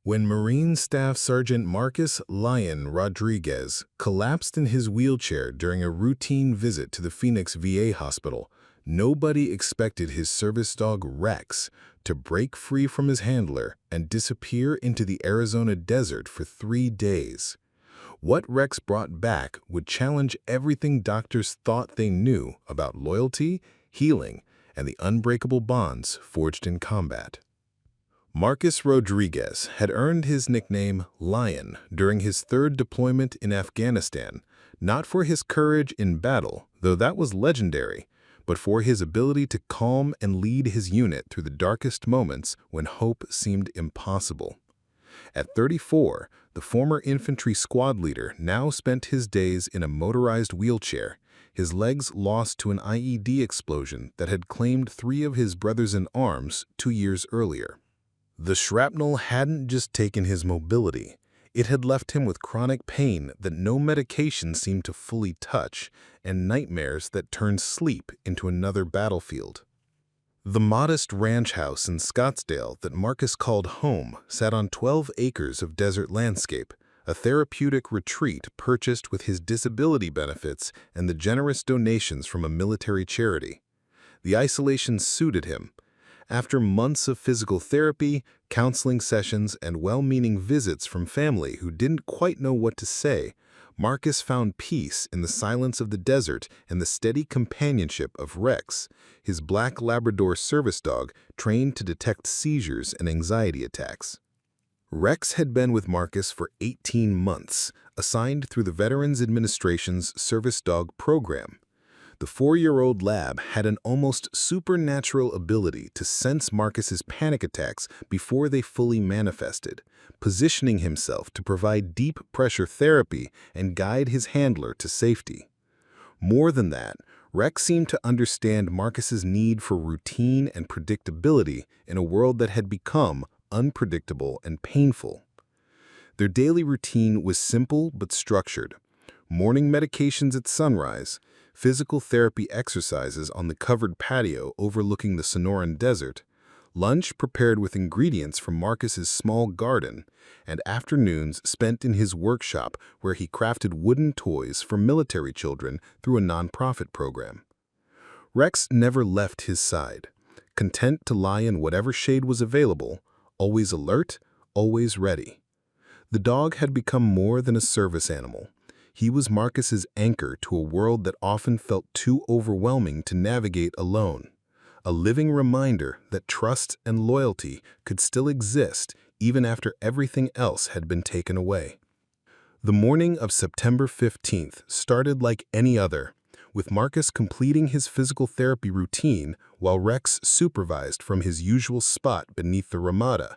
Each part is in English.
When Marine Staff Sergeant Marcus "Lion" Rodriguez collapsed in his wheelchair during a routine visit to the Phoenix VA hospital, nobody expected his service dog Rex to break free from his handler and disappear into the Arizona desert for 3 days. What Rex brought back would challenge everything doctors thought they knew about loyalty, healing, and the unbreakable bonds forged in combat. Marcus Rodriguez had earned his nickname Lion during his 3rd deployment in Afghanistan, not for his courage in battle, though that was legendary, but for his ability to calm and lead his unit through the darkest moments when hope seemed impossible. At 34, the former infantry squad leader now spent his days in a motorized wheelchair, his legs lost to an IED explosion that had claimed 3 of his brothers-in-arms 2 years earlier. The shrapnel hadn't just taken his mobility, it had left him with chronic pain that no medication seemed to fully touch and nightmares that turned sleep into another battlefield. The modest ranch house in Scottsdale that Marcus called home sat on 12 acres of desert landscape, a therapeutic retreat purchased with his disability benefits and the generous donations from a military charity. The isolation suited him. After months of physical therapy, counseling sessions, and well-meaning visits from family who didn't quite know what to say, Marcus found peace in the silence of the desert and the steady companionship of Rex, his black Labrador service dog trained to detect seizures and anxiety attacks. Rex had been with Marcus for 18 months, assigned through the Veterans Administration's Service Dog Program. The 4-year-old lab had an almost supernatural ability to sense Marcus's panic attacks before they fully manifested, positioning himself to provide deep pressure therapy and guide his handler to safety. More than that, Rex seemed to understand Marcus's need for routine and predictability in a world that had become unpredictable and painful. Their daily routine was simple but structured. Morning medications at sunrise, physical therapy exercises on the covered patio overlooking the Sonoran Desert, lunch prepared with ingredients from Marcus's small garden, and afternoons spent in his workshop where he crafted wooden toys for military children through a nonprofit program. Rex never left his side, content to lie in whatever shade was available, always alert, always ready. The dog had become more than a service animal. He was Marcus's anchor to a world that often felt too overwhelming to navigate alone, a living reminder that trust and loyalty could still exist even after everything else had been taken away. The morning of September 15th started like any other, with Marcus completing his physical therapy routine while Rex supervised from his usual spot beneath the Ramada.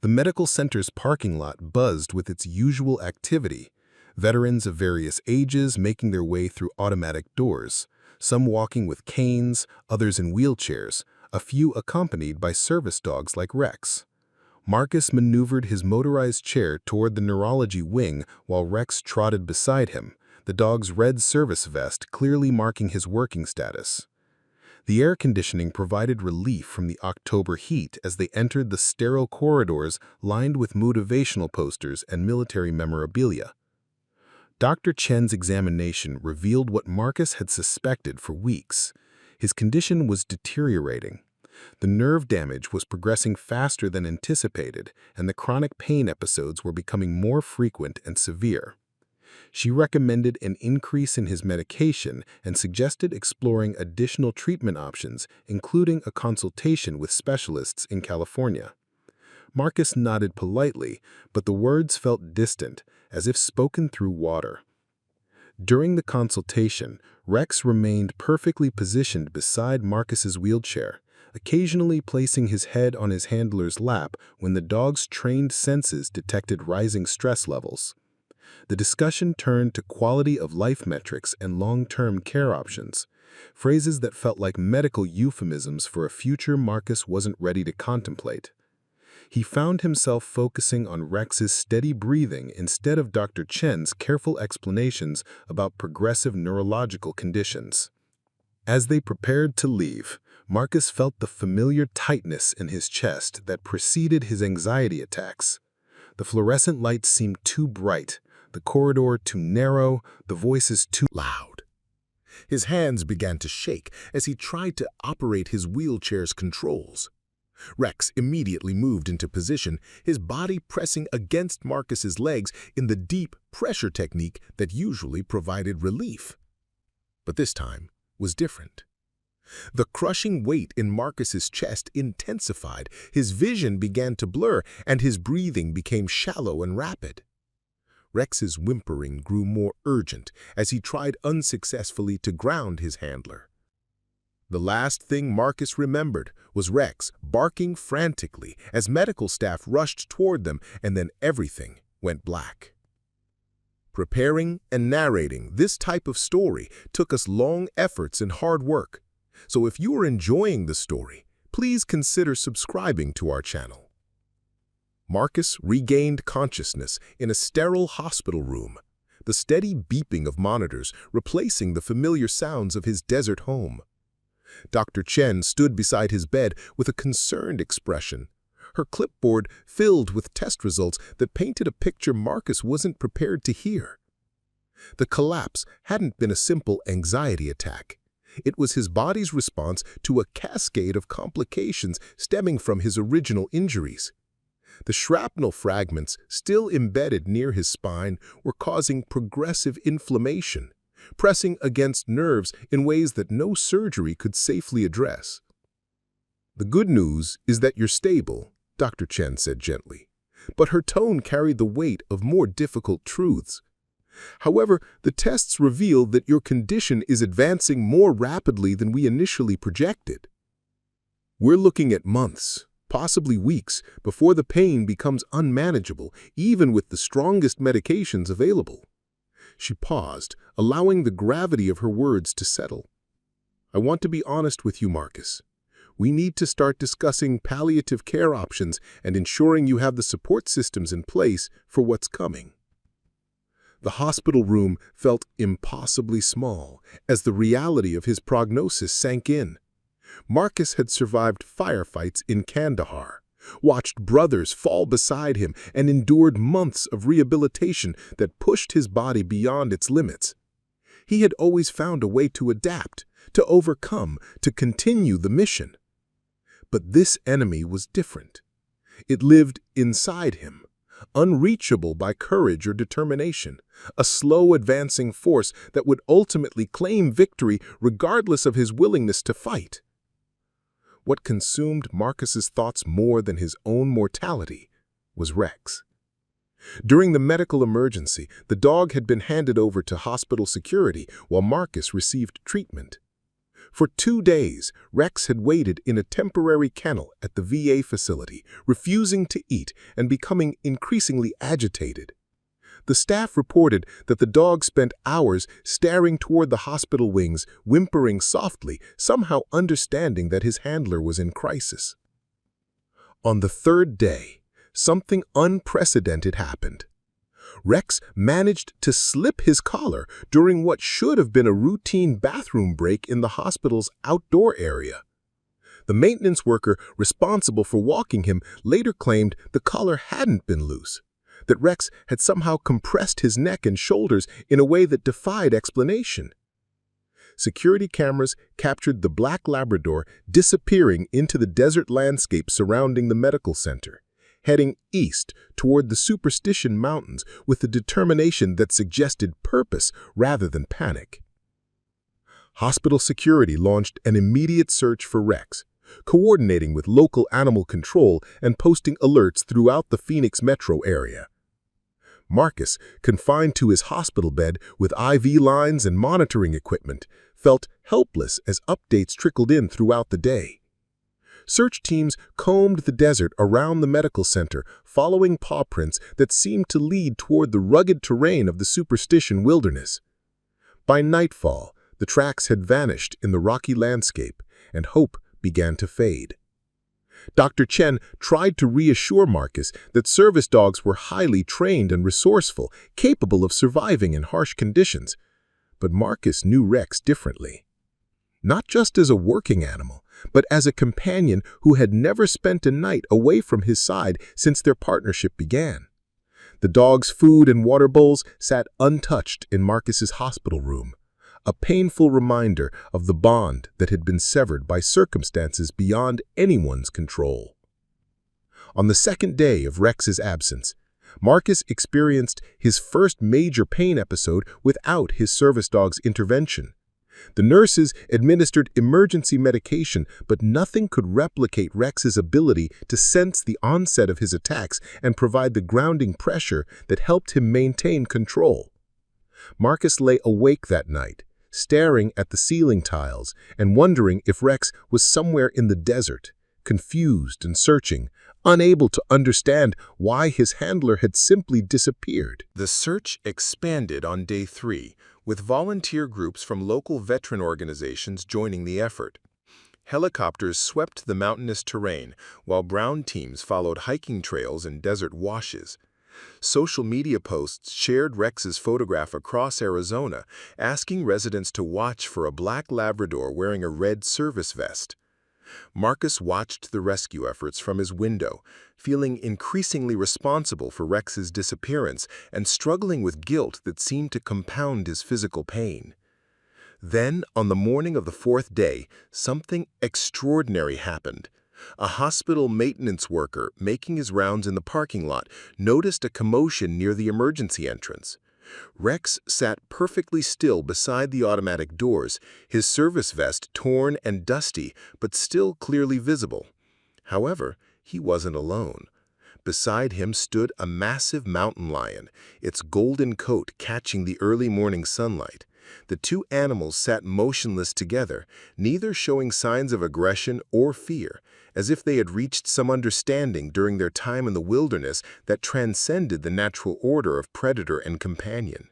The medical center's parking lot buzzed with its usual activity, veterans of various ages making their way through automatic doors, some walking with canes, others in wheelchairs, a few accompanied by service dogs like Rex. Marcus maneuvered his motorized chair toward the neurology wing while Rex trotted beside him, the dog's red service vest clearly marking his working status. The air conditioning provided relief from the October heat as they entered the sterile corridors lined with motivational posters and military memorabilia. Dr. Chen's examination revealed what Marcus had suspected for weeks. His condition was deteriorating. The nerve damage was progressing faster than anticipated, and the chronic pain episodes were becoming more frequent and severe. She recommended an increase in his medication and suggested exploring additional treatment options, including a consultation with specialists in California. Marcus nodded politely, but the words felt distant, as if spoken through water. During the consultation, Rex remained perfectly positioned beside Marcus's wheelchair, occasionally placing his head on his handler's lap when the dog's trained senses detected rising stress levels. The discussion turned to quality of life metrics and long-term care options, phrases that felt like medical euphemisms for a future Marcus wasn't ready to contemplate. He found himself focusing on Rex's steady breathing instead of Dr. Chen's careful explanations about progressive neurological conditions. As they prepared to leave, Marcus felt the familiar tightness in his chest that preceded his anxiety attacks. The fluorescent lights seemed too bright, the corridor too narrow, the voices too loud. His hands began to shake as he tried to operate his wheelchair's controls. Rex immediately moved into position, his body pressing against Marcus's legs in the deep pressure technique that usually provided relief. But this time was different. The crushing weight in Marcus's chest intensified, his vision began to blur, and his breathing became shallow and rapid. Rex's whimpering grew more urgent as he tried unsuccessfully to ground his handler. The last thing Marcus remembered was Rex barking frantically as medical staff rushed toward them, and then everything went black. Preparing and narrating this type of story took us long efforts and hard work. So if you are enjoying the story, please consider subscribing to our channel. Marcus regained consciousness in a sterile hospital room, the steady beeping of monitors replacing the familiar sounds of his desert home. Dr. Chen stood beside his bed with a concerned expression, her clipboard filled with test results that painted a picture Marcus wasn't prepared to hear. The collapse hadn't been a simple anxiety attack. It was his body's response to a cascade of complications stemming from his original injuries. The shrapnel fragments still embedded near his spine were causing progressive inflammation, pressing against nerves in ways that no surgery could safely address. "The good news is that you're stable," Dr. Chen said gently, but her tone carried the weight of more difficult truths. "However, the tests reveal that your condition is advancing more rapidly than we initially projected. We're looking at months, possibly weeks, before the pain becomes unmanageable, even with the strongest medications available." She paused, allowing the gravity of her words to settle. "I want to be honest with you, Marcus. We need to start discussing palliative care options and ensuring you have the support systems in place for what's coming." The hospital room felt impossibly small as the reality of his prognosis sank in. Marcus had survived firefights in Kandahar, watched brothers fall beside him, and endured months of rehabilitation that pushed his body beyond its limits. He had always found a way to adapt, to overcome, to continue the mission. But this enemy was different. It lived inside him, unreachable by courage or determination, a slow advancing force that would ultimately claim victory regardless of his willingness to fight. What consumed Marcus's thoughts more than his own mortality was Rex. During the medical emergency, the dog had been handed over to hospital security while Marcus received treatment. For 2 days, Rex had waited in a temporary kennel at the VA facility, refusing to eat and becoming increasingly agitated. The staff reported that the dog spent hours staring toward the hospital wings, whimpering softly, somehow understanding that his handler was in crisis. On the 3rd day, something unprecedented happened. Rex managed to slip his collar during what should have been a routine bathroom break in the hospital's outdoor area. The maintenance worker responsible for walking him later claimed the collar hadn't been loose, that Rex had somehow compressed his neck and shoulders in a way that defied explanation. Security cameras captured the black Labrador disappearing into the desert landscape surrounding the medical center, heading east toward the Superstition Mountains with a determination that suggested purpose rather than panic. Hospital security launched an immediate search for Rex, coordinating with local animal control and posting alerts throughout the Phoenix metro area. Marcus, confined to his hospital bed with IV lines and monitoring equipment, felt helpless as updates trickled in throughout the day. Search teams combed the desert around the medical center, following paw prints that seemed to lead toward the rugged terrain of the Superstition wilderness. By nightfall, the tracks had vanished in the rocky landscape, and hope began to fade. Dr. Chen tried to reassure Marcus that service dogs were highly trained and resourceful, capable of surviving in harsh conditions. But Marcus knew Rex differently. Not just as a working animal, but as a companion who had never spent a night away from his side since their partnership began. The dog's food and water bowls sat untouched in Marcus's hospital room, a painful reminder of the bond that had been severed by circumstances beyond anyone's control. On the second day of Rex's absence, Marcus experienced his first major pain episode without his service dog's intervention. The nurses administered emergency medication, but nothing could replicate Rex's ability to sense the onset of his attacks and provide the grounding pressure that helped him maintain control. Marcus lay awake that night, staring at the ceiling tiles and wondering if Rex was somewhere in the desert, confused and searching, unable to understand why his handler had simply disappeared. The search expanded on day 3, with volunteer groups from local veteran organizations joining the effort. Helicopters swept the mountainous terrain, while ground teams followed hiking trails and desert washes. Social media posts shared Rex's photograph across Arizona, asking residents to watch for a black Labrador wearing a red service vest. Marcus watched the rescue efforts from his window, feeling increasingly responsible for Rex's disappearance and struggling with guilt that seemed to compound his physical pain. Then, on the morning of the 4th day, something extraordinary happened. A hospital maintenance worker, making his rounds in the parking lot, noticed a commotion near the emergency entrance. Rex sat perfectly still beside the automatic doors, his service vest torn and dusty, but still clearly visible. However, he wasn't alone. Beside him stood a massive mountain lion, its golden coat catching the early morning sunlight. The two animals sat motionless together, neither showing signs of aggression or fear, as if they had reached some understanding during their time in the wilderness that transcended the natural order of predator and companion.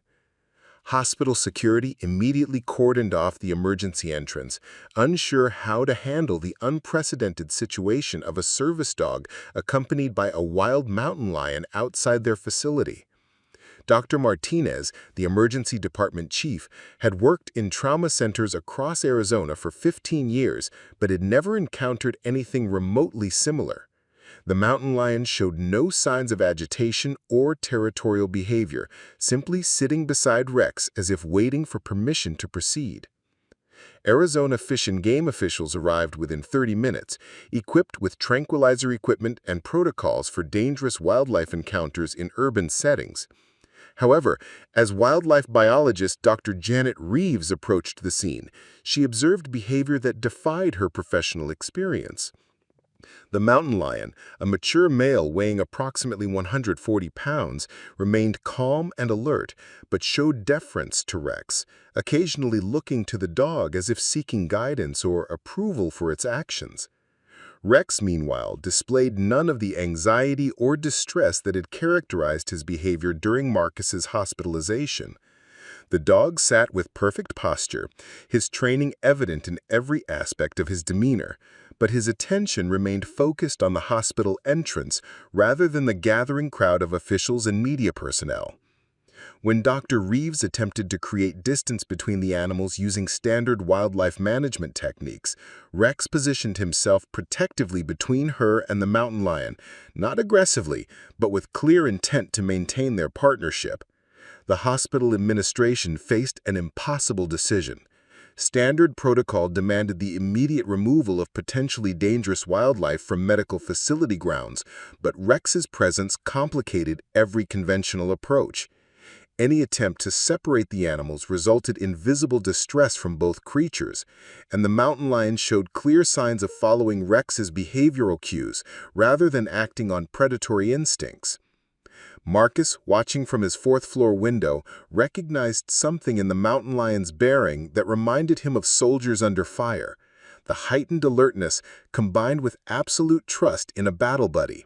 Hospital security immediately cordoned off the emergency entrance, unsure how to handle the unprecedented situation of a service dog accompanied by a wild mountain lion outside their facility. Dr. Martinez, the emergency department chief, had worked in trauma centers across Arizona for 15 years, but had never encountered anything remotely similar. The mountain lion showed no signs of agitation or territorial behavior, simply sitting beside Rex as if waiting for permission to proceed. Arizona Fish and Game officials arrived within 30 minutes, equipped with tranquilizer equipment and protocols for dangerous wildlife encounters in urban settings. However, as wildlife biologist Dr. Janet Reeves approached the scene, she observed behavior that defied her professional experience. The mountain lion, a mature male weighing approximately 140 pounds, remained calm and alert, but showed deference to Rex, occasionally looking to the dog as if seeking guidance or approval for its actions. Rex, meanwhile, displayed none of the anxiety or distress that had characterized his behavior during Marcus's hospitalization. The dog sat with perfect posture, his training evident in every aspect of his demeanor, but his attention remained focused on the hospital entrance rather than the gathering crowd of officials and media personnel. When Dr. Reeves attempted to create distance between the animals using standard wildlife management techniques, Rex positioned himself protectively between her and the mountain lion, not aggressively, but with clear intent to maintain their partnership. The hospital administration faced an impossible decision. Standard protocol demanded the immediate removal of potentially dangerous wildlife from medical facility grounds, but Rex's presence complicated every conventional approach. Any attempt to separate the animals resulted in visible distress from both creatures, and the mountain lion showed clear signs of following Rex's behavioral cues rather than acting on predatory instincts. Marcus, watching from his 4th-floor window, recognized something in the mountain lion's bearing that reminded him of soldiers under fire, the heightened alertness combined with absolute trust in a battle buddy.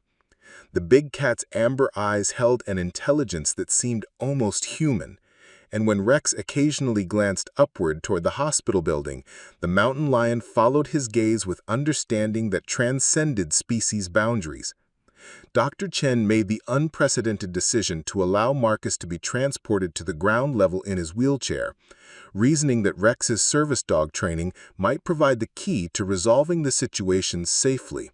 The big cat's amber eyes held an intelligence that seemed almost human, and when Rex occasionally glanced upward toward the hospital building, the mountain lion followed his gaze with understanding that transcended species boundaries. Dr. Chen made the unprecedented decision to allow Marcus to be transported to the ground level in his wheelchair, reasoning that Rex's service dog training might provide the key to resolving the situation safely.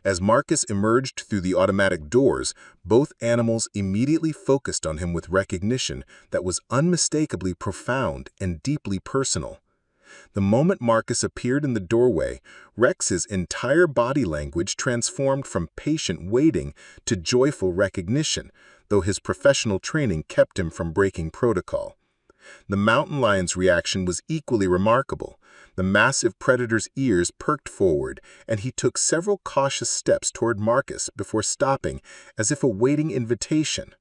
As Marcus emerged through the automatic doors, both animals immediately focused on him with recognition that was unmistakably profound and deeply personal. The moment Marcus appeared in the doorway, Rex's entire body language transformed from patient waiting to joyful recognition, though his professional training kept him from breaking protocol. The mountain lion's reaction was equally remarkable. The massive predator's ears perked forward, and he took several cautious steps toward Marcus before stopping, as if awaiting invitation.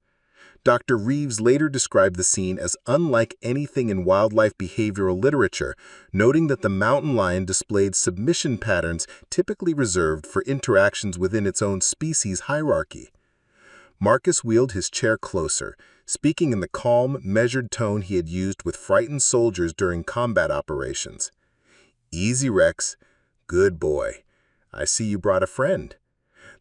Dr. Reeves later described the scene as unlike anything in wildlife behavioral literature, noting that the mountain lion displayed submission patterns typically reserved for interactions within its own species hierarchy. Marcus wheeled his chair closer, speaking in the calm, measured tone he had used with frightened soldiers during combat operations. "Easy, Rex. Good boy. I see you brought a friend."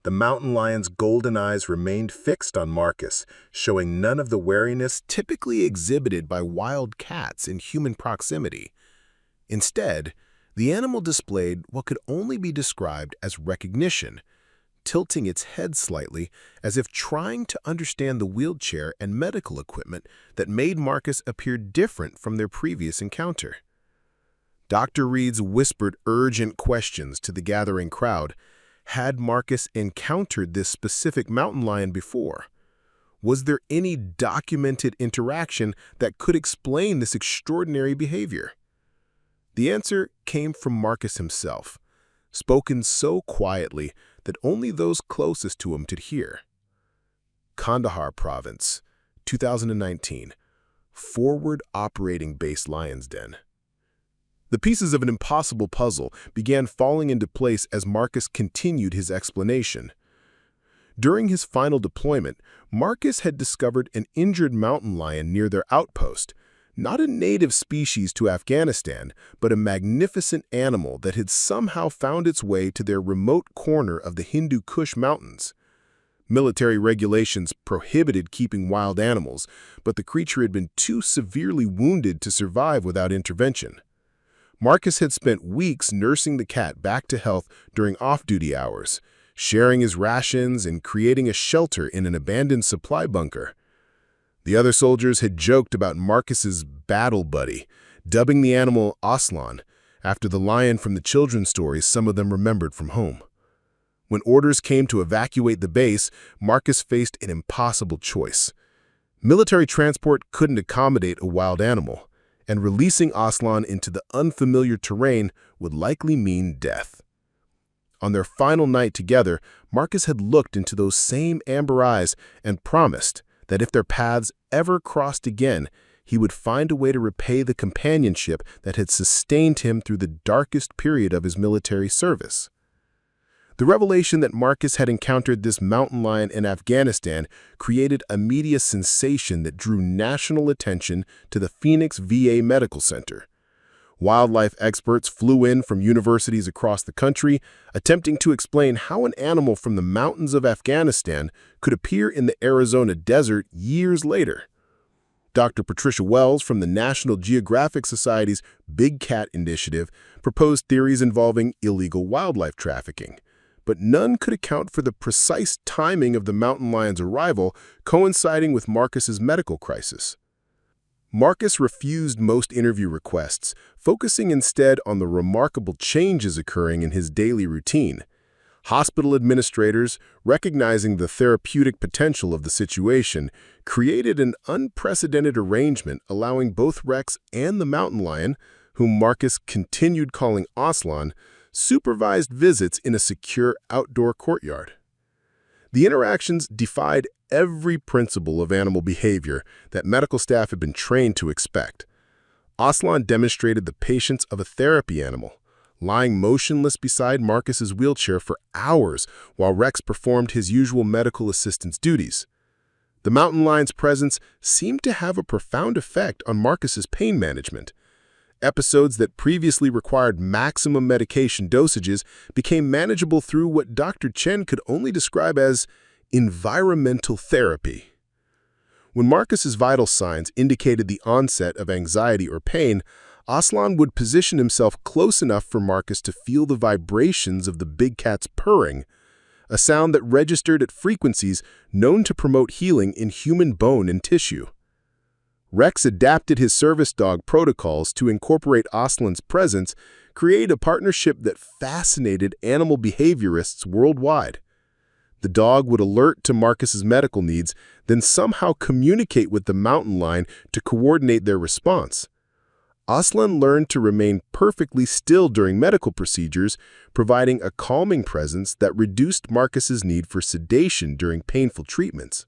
The mountain lion's golden eyes remained fixed on Marcus, showing none of the wariness typically exhibited by wild cats in human proximity. Instead, the animal displayed what could only be described as recognition, tilting its head slightly as if trying to understand the wheelchair and medical equipment that made Marcus appear different from their previous encounter. Dr. Reeves whispered urgent questions to the gathering crowd. Had Marcus encountered this specific mountain lion before? Was there any documented interaction that could explain this extraordinary behavior? The answer came from Marcus himself, spoken so quietly that only those closest to him could hear. Kandahar Province, 2019. Forward Operating Base Lion's Den. The pieces of an impossible puzzle began falling into place as Marcus continued his explanation. During his final deployment, Marcus had discovered an injured mountain lion near their outpost, not a native species to Afghanistan, but a magnificent animal that had somehow found its way to their remote corner of the Hindu Kush Mountains. Military regulations prohibited keeping wild animals, but the creature had been too severely wounded to survive without intervention. Marcus had spent weeks nursing the cat back to health during off-duty hours, sharing his rations and creating a shelter in an abandoned supply bunker. The other soldiers had joked about Marcus's battle buddy, dubbing the animal Aslan, after the lion from the children's stories some of them remembered from home. When orders came to evacuate the base, Marcus faced an impossible choice. Military transport couldn't accommodate a wild animal, and releasing Aslan into the unfamiliar terrain would likely mean death. On their final night together, Marcus had looked into those same amber eyes and promised that if their paths ever crossed again, he would find a way to repay the companionship that had sustained him through the darkest period of his military service. The revelation that Marcus had encountered this mountain lion in Afghanistan created a media sensation that drew national attention to the Phoenix VA Medical Center. Wildlife experts flew in from universities across the country, attempting to explain how an animal from the mountains of Afghanistan could appear in the Arizona desert years later. Dr. Patricia Wells from the National Geographic Society's Big Cat Initiative proposed theories involving illegal wildlife trafficking, but none could account for the precise timing of the mountain lion's arrival coinciding with Marcus's medical crisis. Marcus refused most interview requests, focusing instead on the remarkable changes occurring in his daily routine. Hospital administrators, recognizing the therapeutic potential of the situation, created an unprecedented arrangement allowing both Rex and the mountain lion, whom Marcus continued calling Aslan, supervised visits in a secure outdoor courtyard. The interactions defied every principle of animal behavior that medical staff had been trained to expect. Aslan demonstrated the patience of a therapy animal, lying motionless beside Marcus's wheelchair for hours while Rex performed his usual medical assistance duties. The mountain lion's presence seemed to have a profound effect on Marcus's pain management. Episodes that previously required maximum medication dosages became manageable through what Dr. Chen could only describe as environmental therapy. When Marcus's vital signs indicated the onset of anxiety or pain, Aslan would position himself close enough for Marcus to feel the vibrations of the big cat's purring, a sound that registered at frequencies known to promote healing in human bone and tissue. Rex adapted his service dog protocols to incorporate Aslan's presence, create a partnership that fascinated animal behaviorists worldwide. The dog would alert to Marcus's medical needs, then somehow communicate with the mountain lion to coordinate their response. Aslan learned to remain perfectly still during medical procedures, providing a calming presence that reduced Marcus's need for sedation during painful treatments.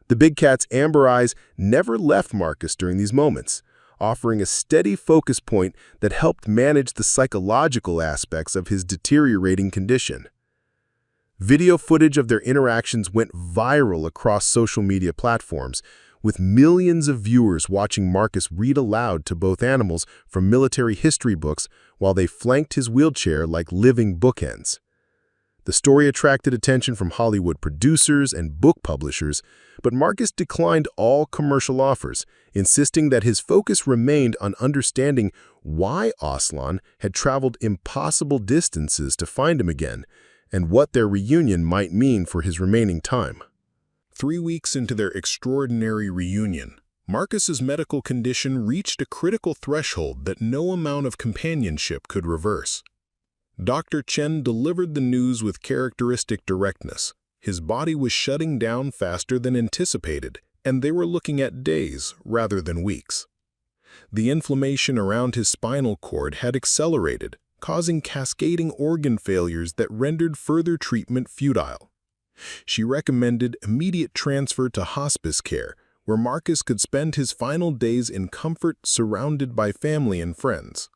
The big cat's amber eyes never left Marcus during these moments, offering a steady focus point that helped manage the psychological aspects of his deteriorating condition. Video footage of their interactions went viral across social media platforms, with millions of viewers watching Marcus read aloud to both animals from military history books while they flanked his wheelchair like living bookends. The story attracted attention from Hollywood producers and book publishers, but Marcus declined all commercial offers, insisting that his focus remained on understanding why Aslan had traveled impossible distances to find him again, and what their reunion might mean for his remaining time. 3 weeks into their extraordinary reunion, Marcus's medical condition reached a critical threshold that no amount of companionship could reverse. Dr. Chen delivered the news with characteristic directness. His body was shutting down faster than anticipated, and they were looking at days rather than weeks. The inflammation around his spinal cord had accelerated, causing cascading organ failures that rendered further treatment futile. She recommended immediate transfer to hospice care, where Marcus could spend his final days in comfort surrounded by family and friends.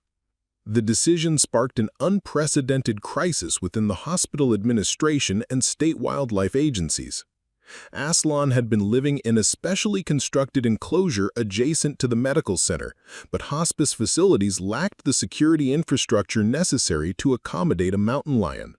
The decision sparked an unprecedented crisis within the hospital administration and state wildlife agencies. Aslan had been living in a specially constructed enclosure adjacent to the medical center, but hospice facilities lacked the security infrastructure necessary to accommodate a mountain lion.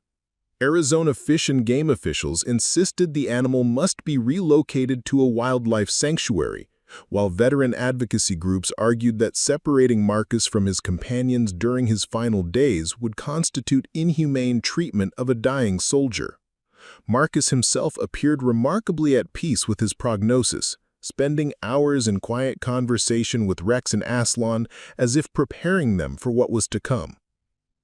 Arizona Fish and Game officials insisted the animal must be relocated to a wildlife sanctuary, while veteran advocacy groups argued that separating Marcus from his companions during his final days would constitute inhumane treatment of a dying soldier. Marcus himself appeared remarkably at peace with his prognosis, spending hours in quiet conversation with Rex and Aslan as if preparing them for what was to come.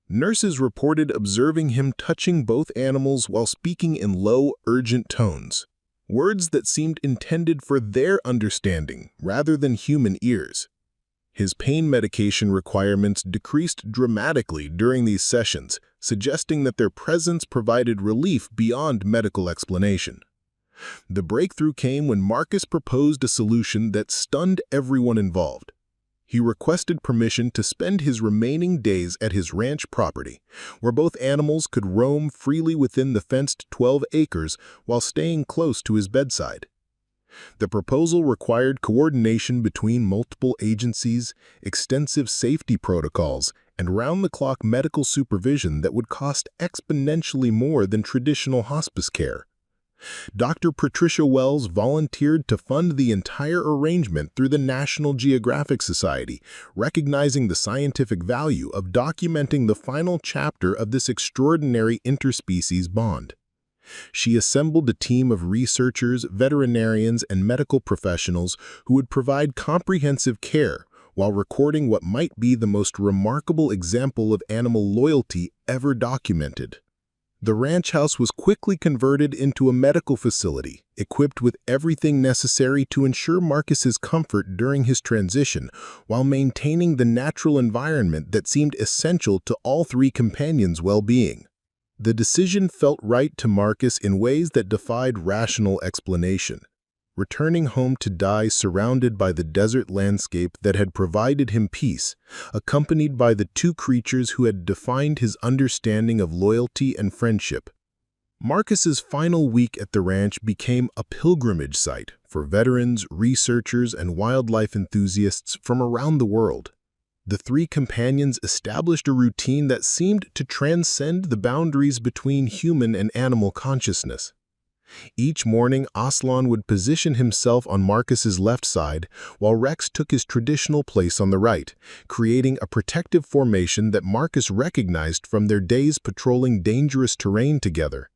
Nurses reported observing him touching both animals while speaking in low, urgent tones, words that seemed intended for their understanding rather than human ears. His pain medication requirements decreased dramatically during these sessions, suggesting that their presence provided relief beyond medical explanation. The breakthrough came when Marcus proposed a solution that stunned everyone involved. He requested permission to spend his remaining days at his ranch property, where both animals could roam freely within the fenced 12 acres while staying close to his bedside. The proposal required coordination between multiple agencies, extensive safety protocols, and round-the-clock medical supervision that would cost exponentially more than traditional hospice care. Dr. Patricia Wells volunteered to fund the entire arrangement through the National Geographic Society, recognizing the scientific value of documenting the final chapter of this extraordinary interspecies bond. She assembled a team of researchers, veterinarians, and medical professionals who would provide comprehensive care while recording what might be the most remarkable example of animal loyalty ever documented. The ranch house was quickly converted into a medical facility, equipped with everything necessary to ensure Marcus's comfort during his transition, while maintaining the natural environment that seemed essential to all three companions' well-being. The decision felt right to Marcus in ways that defied rational explanation. Returning home to die surrounded by the desert landscape that had provided him peace, accompanied by the two creatures who had defined his understanding of loyalty and friendship. Marcus's final week at the ranch became a pilgrimage site for veterans, researchers, and wildlife enthusiasts from around the world. The three companions established a routine that seemed to transcend the boundaries between human and animal consciousness. Each morning, Aslan would position himself on Marcus's left side, while Rex took his traditional place on the right, creating a protective formation that Marcus recognized from their days patrolling dangerous terrain together.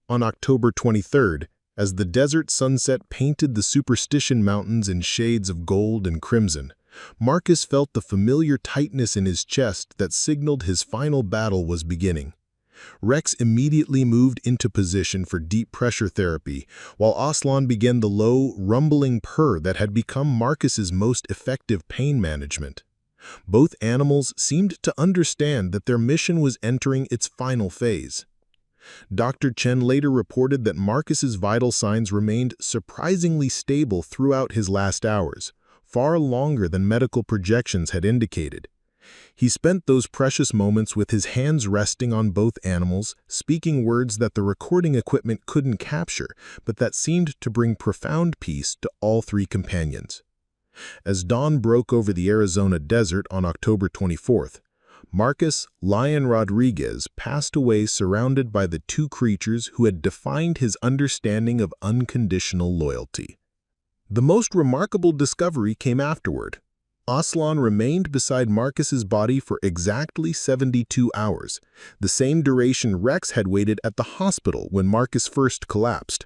On October 23rd, as the desert sunset painted the Superstition Mountains in shades of gold and crimson, Marcus felt the familiar tightness in his chest that signaled his final battle was beginning. Rex immediately moved into position for deep pressure therapy, while Aslan began the low, rumbling purr that had become Marcus's most effective pain management. Both animals seemed to understand that their mission was entering its final phase. Dr. Chen later reported that Marcus's vital signs remained surprisingly stable throughout his last hours, far longer than medical projections had indicated. He spent those precious moments with his hands resting on both animals, speaking words that the recording equipment couldn't capture, but that seemed to bring profound peace to all three companions. As dawn broke over the Arizona desert on October 24th, Marcus "Lion" Rodriguez passed away surrounded by the two creatures who had defined his understanding of unconditional loyalty. The most remarkable discovery came afterward. Aslan remained beside Marcus's body for exactly 72 hours, the same duration Rex had waited at the hospital when Marcus first collapsed.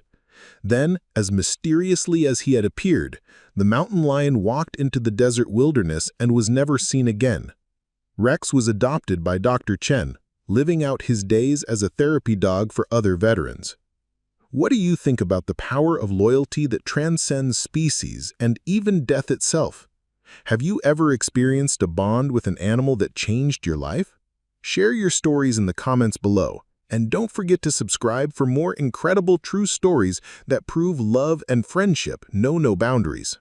Then, as mysteriously as he had appeared, the mountain lion walked into the desert wilderness and was never seen again. Rex was adopted by Dr. Chen, living out his days as a therapy dog for other veterans. What do you think about the power of loyalty that transcends species and even death itself? Have you ever experienced a bond with an animal that changed your life? Share your stories in the comments below, and don't forget to subscribe for more incredible true stories that prove love and friendship know no boundaries.